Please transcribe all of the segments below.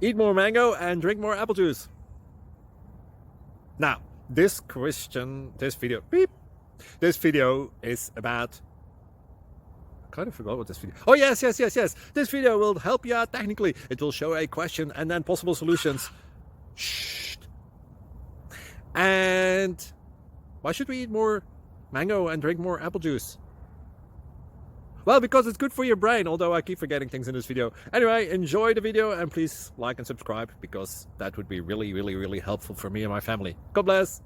Eat more mango and drink more apple juice. Now, this video is about, I kind of forgot what this video. Oh, yes. This video will help you out technically. It will show a question and then possible solutions. Shh. And why should we eat more mango and drink more apple juice? Well, because it's good for your brain, although I keep forgetting things in this video. Anyway, enjoy the video and please like and subscribe, because that would be really helpful for me and my family. God bless!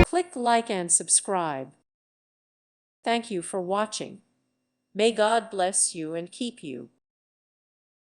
Click like and subscribe. Thank you for watching. May God bless you and keep you.